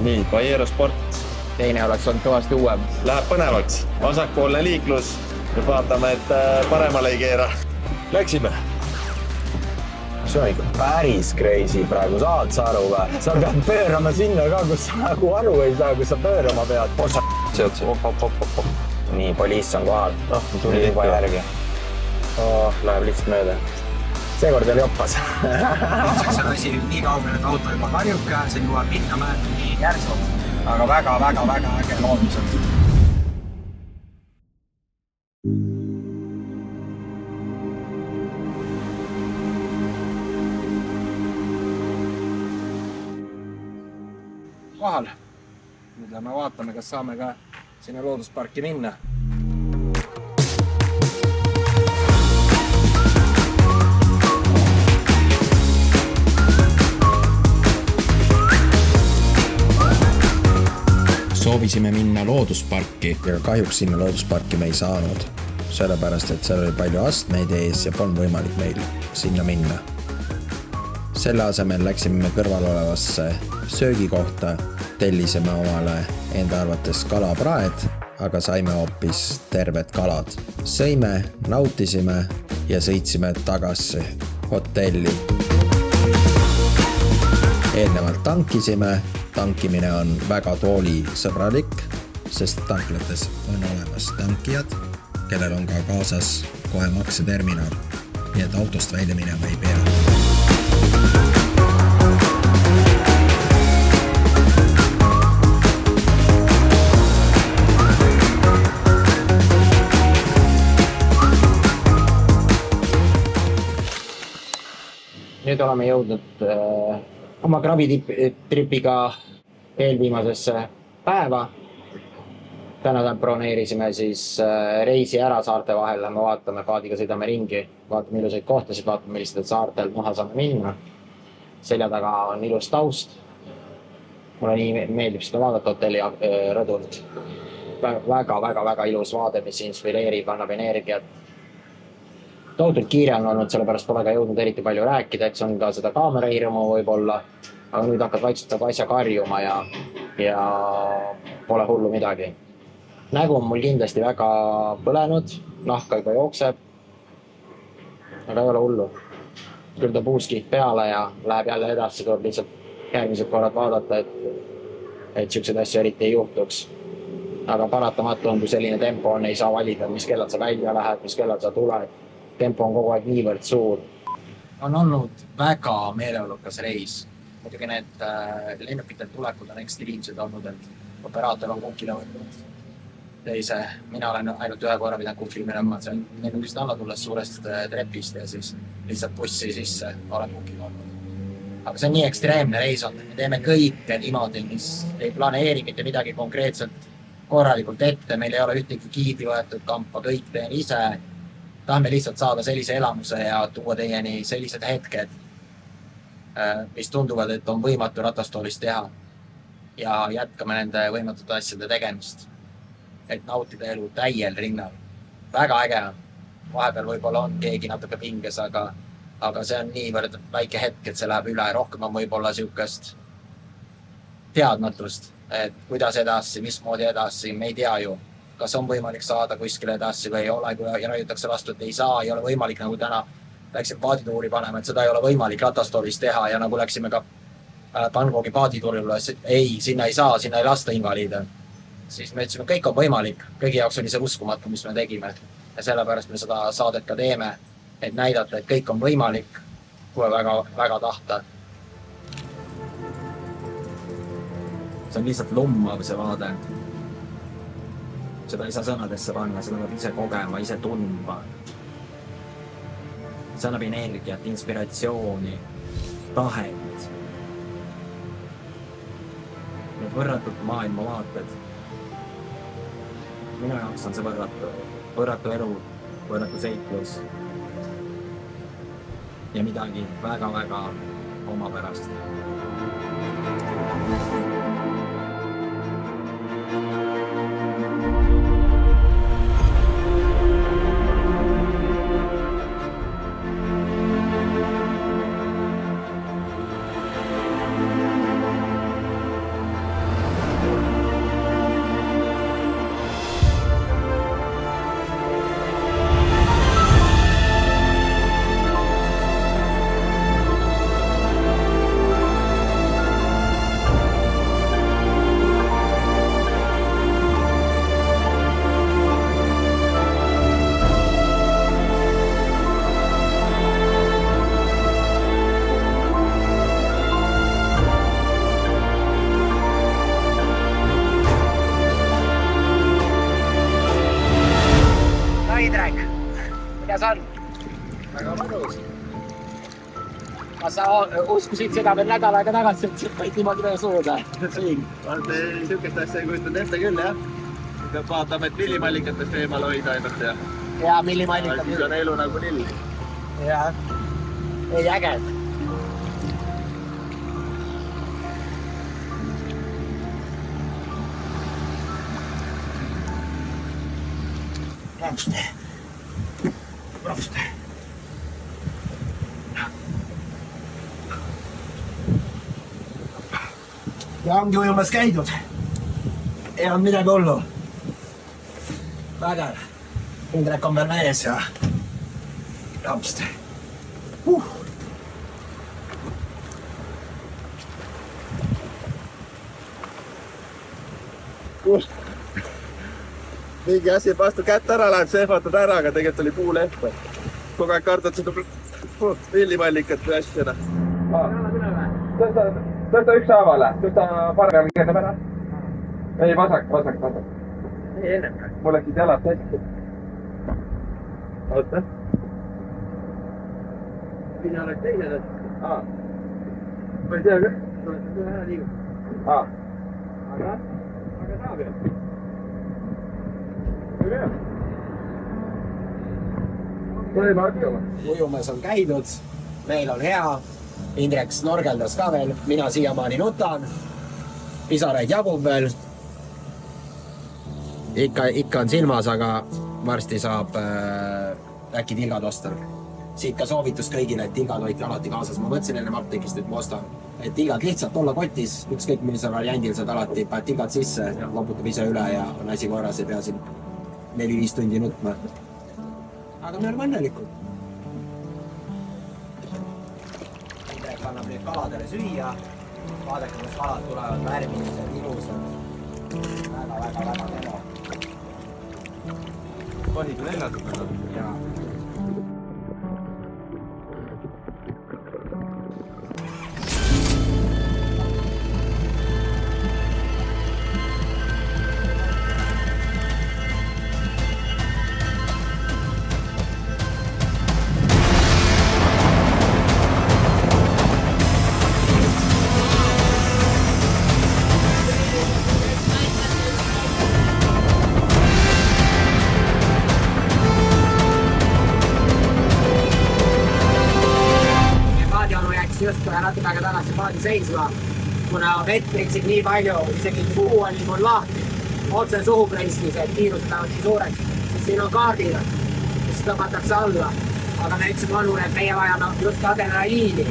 nii, Pajero Sport. Teine oleks olnud kõvasti uuem. Läheb põnevaks. Vasakpoolne liiklus. Nüüd vaatame, et paremale ei keera. Läksime. See on ikka päris crazy praegu. Saad sa aru või? Sa pead pöörama sinna ka, kus sa nagu aru ei saa, kus sa pöörama pead. Sealt. Nii, poliis on kohal. Tuli juba järgi. Läheb lihtsalt mööda. Seekord oli oppas. Ilmseks on asi nii kaugel, et auto juba karjuka, see jõuab minna määrda nii järsult. Aga väga äge loodus on. Kohal. Nüüd lähme vaatame, kas saame ka sinna loodusparki minna. Soovisime minna loodusparki. Ja kahjuks sinna loodusparki me ei saanud, sellepärast, et seal oli palju astmeid ees ja polnud võimalik meil sinna minna. Selle asemel läksime kõrval olevasse söögikohta, tellisime omale enda arvates kalapraed, aga saime hoopis terved kalad. Sõime, nautisime ja sõitsime tagasi hotelli. Eelnevalt tankisime. Tankimine on väga toolisõbralik, sest tanklates on olemas tankijad, kellel on ka kaasas kohe makseterminal, nii et autost välja minema ei pea. Nüüd oleme jõudnud oma krabitripiga eelviimasesse päeva. Täna broneerisime siis reisi ära saarte vahel, lähme vaatame, paadiga sõidame ringi, vaatame ilusaid kohtasid, vaatame, millistel saartel maha saame minna. Selja taga on ilus taust. Mulle nii meeldib seda vaadata hotelli rõdult. Väga ilus vaade, mis inspireerib, annab energiat. Tohutult kiire on olnud, sellepärast pole ka jõudnud eriti palju rääkida, eks on ka seda kaamerahirmu võib-olla, aga nüüd hakkad vaikselt asja karjuma ja pole hullu midagi. Nägu on mul kindlasti väga põlenud, nahka juba jookseb, aga ei ole hullu. Küll ta puuskiht peale ja läheb jälle edasi, tuleb lihtsalt järgmised korrad vaadata, et siukseid asju eriti ei juhtuks. Aga paratamatu on, kui selline tempo on, ei saa valida, mis kellad sa välja lähed, mis kellad sa tuled. Tempo on kogu aeg niivõrd suur. On olnud väga meeleolukas reis. Muidugi need lennukitel tulekud on ekstriimsed olnud, et operaator on kukile võtnud teise. Mina olen ainult ühe korra pidanud kukil minema, see on lennukist alla tulles suurest trepist ja siis lihtsalt bussi sisse olen kukil olnud. Aga see on nii ekstreemne reis on, me teeme kõike niimoodi, mis ei planeeri mitte midagi konkreetselt korralikult ette, meil ei ole ühtegi giidi võetud kampa, kõik teen ise. Tahame lihtsalt saada sellise elamuse ja tuua teieni sellised hetked, mis tunduvad, et on võimatu ratastoolist teha ja jätkame nende võimatute asjade tegemist, et nautida elu täiel rinnal. Väga äge on. Vahepeal võib-olla on keegi natuke pinges, aga see on niivõrd väike hetk, et see läheb üle. Rohkem on võib-olla siukest teadmatust, et kuidas edasi, mismoodi edasi, me ei tea ju. Kas on võimalik saada kuskile edasi või ei ole, kui raiutakse vastu, et ei saa, ei ole võimalik, nagu täna läksime paadituuri panema, et seda ei ole võimalik ratastoolis teha ja nagu läksime ka Bangkoki paadituurile, ei, sinna ei saa, sinna ei lasta invaliide. Siis me ütlesime, kõik on võimalik, kõigi jaoks oli see uskumatu, mis me tegime ja sellepärast me seda saadet ka teeme, et näidata, et kõik on võimalik, kui väga tahta. See on lihtsalt lummav see vaade. Seda ei saa sõnadesse panna, seda peab ise kogema, ise tundma. See annab energiat, inspiratsiooni, tahet. Need võrratud maailmavaated. Minu jaoks on see võrratu elu, võrratu seiklus ja midagi väga omapärast. kas sa uskusid seda veel nädal aega tagasi, et siit võid niimoodi veel suuda? Sihukest asja ei kujutanud ette küll, jah. Peab vaatama, et millimallikatest eemal hoida ainult ja Ja millimallikad. siis on elu nagu lill. Jah. Ei äge. Proste. Ja ongi ujumas käidud. Ei olnud midagi hullu. Vägev. Indrek on veel ees ja rapsti. Mingi asi vastu kätt ära läheb, sehvatad ära, aga tegelikult oli puuleht. Kogu aeg kardad seda millimallikat või asjana. Tõsta ükshaaval, tõsta parem kennab ära. Ei, vasak. Ei ennem. Mul läksid jalad hästi. Oota. Mina oleks teine tõst. Ma ei tea küll. Ära liigu. Aga saab ju. Ujumas on käidud, meil on hea. Indrek snorgeldas ka veel, mina siiamaani nutan. Pisaraid jagub veel. Ikka on silmas, aga varsti saab äkki tilgad osta. Siit ka soovitus kõigile, et tilgad hoidke alati kaasas. Ma mõtlesin enne apteegist, et ma ostan. Et tilgad lihtsalt olla kotis, ükskõik millisel variandil saad alati, paned tilgad sisse, loputab ise üle ja on asi korras, ei pea siin 4-5 tundi nutma. Aga me oleme õnnelikud. Indrek annab nüüd kaladele süüa. Vaadake, kus kalad tulevad värvilised, ilusad. Väga kena. Tohib neljatud. Ja just natuke aega tagasi paadi seisma, kuna vett pritsib nii palju, isegi suu oli mul lahti, otse suhu pressis, et kiirused lähevad nii suureks, siis siin on kaardid, mis tõmmatakse alla. Aga me ütlesime Annule, et meie vajame just adrenaliini,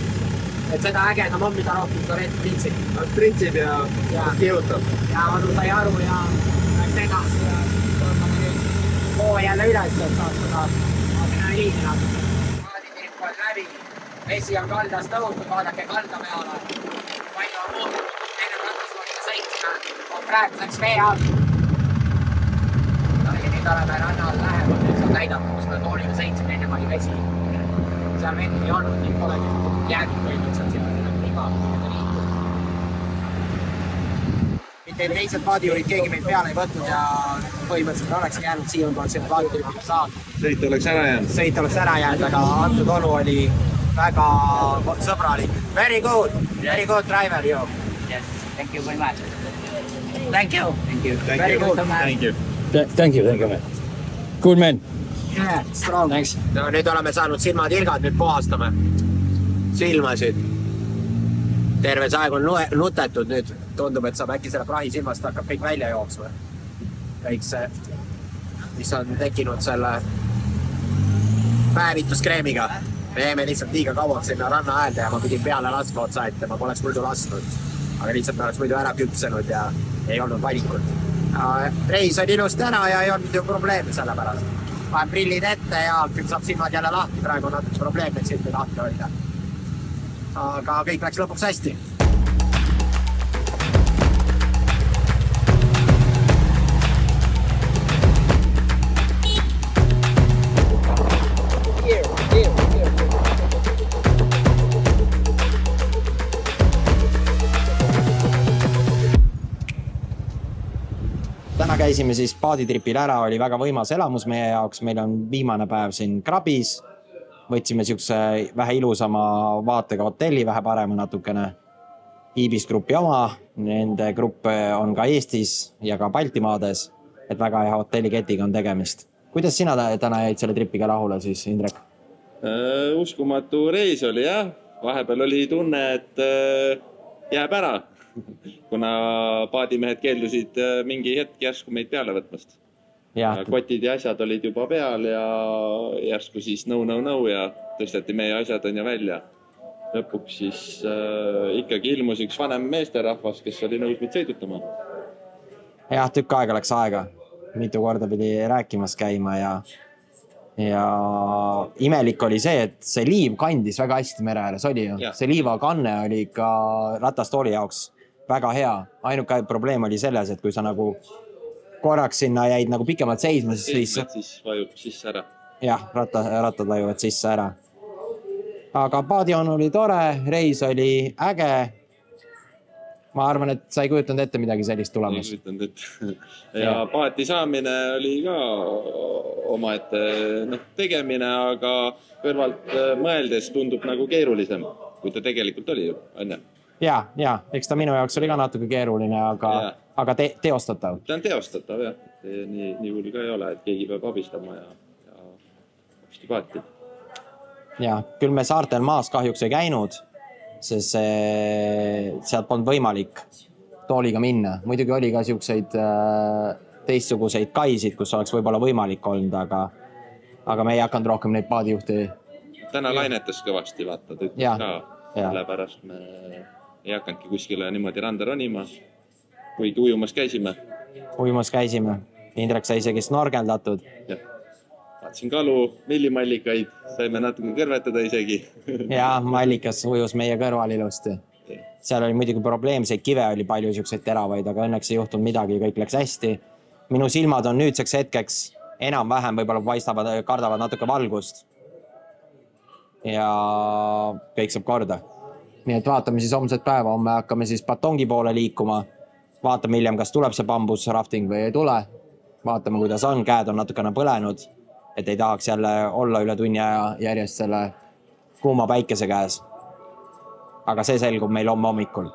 et seda ägedam on, mida rohkem seda vett pritsib. Pritsib ja kihutab. Ja Annu sai aru ja läks edasi ja tõmbame nüüd hoo jälle üles, et saab seda adrenaliini natuke. Paaditipp on läbi. Vesi on kaldas tõusnud, vaadake kalda peale. Palju on muutunud, enne ratas oli 7, on praeguseks vee all. Ja nüüd oleme rannal lähemal, nüüd saab näidata, kus me tooliga 7, enne oli vesi. Seal vett ei olnud, nii polegi jäänud põhimõtteliselt sinna iga liikus. Mitte teised paadijurid keegi meid peale ei võtnud ja põhimõtteliselt oleks jäänud siin, kui selle paadijurid saanud. Sõit oleks ära jäänud, aga antud olu oli väga sõbralik. Very good driver, you. Yes, thank you very much. Thank you. Very good. Thank you, man. Good man. Yeah, strong. Thanks. No, nüüd oleme saanud silmatilgad, nüüd puhastame silmasid. Terve see aeg on nutetud, nüüd tundub, et saab äkki selle prahi silmast hakkab kõik välja jooksma. Kõik see, mis on tekkinud selle päevituskreemiga. Me jäime lihtsalt liiga kauaks sinna ranna äälde ja ma pidin peale laskma otsa, et ma poleks muidu lasknud. Aga lihtsalt me oleks muidu ära küpsenud ja ei olnud valikut. Reis on ilusti ära ja ei olnud ju probleeme selle pärast. Vahem prillid ette ja küll saab silmad jälle lahti. Praegu on natuke probleem, et silmi lahti hoida. Aga kõik läks lõpuks hästi. Täna käisime siis paaditripil ära, oli väga võimas elamus meie jaoks, meil on viimane päev siin krabis. võtsime siukse vähe ilusama vaatega hotelli, vähe parema natukene. Ibis Grupi oma, nende grupp on ka Eestis ja ka Baltimaades, et väga hea hotelliketiga on tegemist. Kuidas sina täna jäid selle tripiga rahule siis, Indrek? Uskumatu reis oli jah, vahepeal oli tunne, et jääb ära, kuna paadimehed keeldusid mingi hetk järsku meid peale võtmast. Kotid ja asjad olid juba peal ja järsku siis nõu ja tõsteti meie asjad on ja välja. Lõpuks siis ikkagi ilmus üks vanem meesterahvas, kes oli nõus meid sõidutama. Jah, tükk aega läks aega. Mitu korda pidi rääkimas käima ja imelik oli see, et see liiv kandis väga hästi mere ääres, oli ju. See liivakanne oli ka ratastooli jaoks väga hea. Ainuke probleem oli selles, et kui sa nagu korraks sinna jäid nagu pikemalt seisma, siis vajub sisse ära. Jah, rattad vajuvad sisse ära. Aga paadion oli tore, reis oli äge. Ma arvan, et sa ei kujutanud ette midagi sellist tulemas. Ei kujutanud ette. Ja paati saamine oli ka omaette tegemine, aga kõrvalt mõeldes tundub nagu keerulisem, kui ta tegelikult oli ju, on ju? Ja, eks ta minu jaoks oli ka natuke keeruline, aga teostatav. Ta on teostatav, jah. Nii hull ka ei ole, et keegi peab abistama ja hopsti paati. Ja, küll me saartel maas kahjuks ei käinud, sest sealt polnud võimalik tooliga minna. Muidugi oli ka siukseid teistsuguseid kaisid, kus oleks võib-olla võimalik olnud, aga me ei hakanud rohkem neid paadijuhti. Täna lainetas kõvasti, vaata, ta ütles ka. Sellepärast me ei hakanudki kuskile niimoodi randa ronima, kuigi ujumas käisime. Indrek sai isegi snorgeldatud. Vaatsin kalu, millimallikaid, saime natuke kõrvetada isegi. Ja, mallikas ujus meie kõrval ilusti. Seal oli muidugi probleemseid kive, oli palju siukseid teravaid, aga õnneks ei juhtunud midagi, kõik läks hästi. Minu silmad on nüüdseks hetkeks enam-vähem võib-olla kardavad natuke valgust. Ja kõik saab korda. Nii et vaatame siis homset päeva, homme hakkame siis Batongi poole liikuma. Vaatame hiljem, kas tuleb see bambus rafting või ei tule. Vaatame, kuidas on, käed on natukene põlenud, et ei tahaks jälle olla üle tunni aja järjest selle kuuma päikese käes. Aga see selgub meil homme hommikul.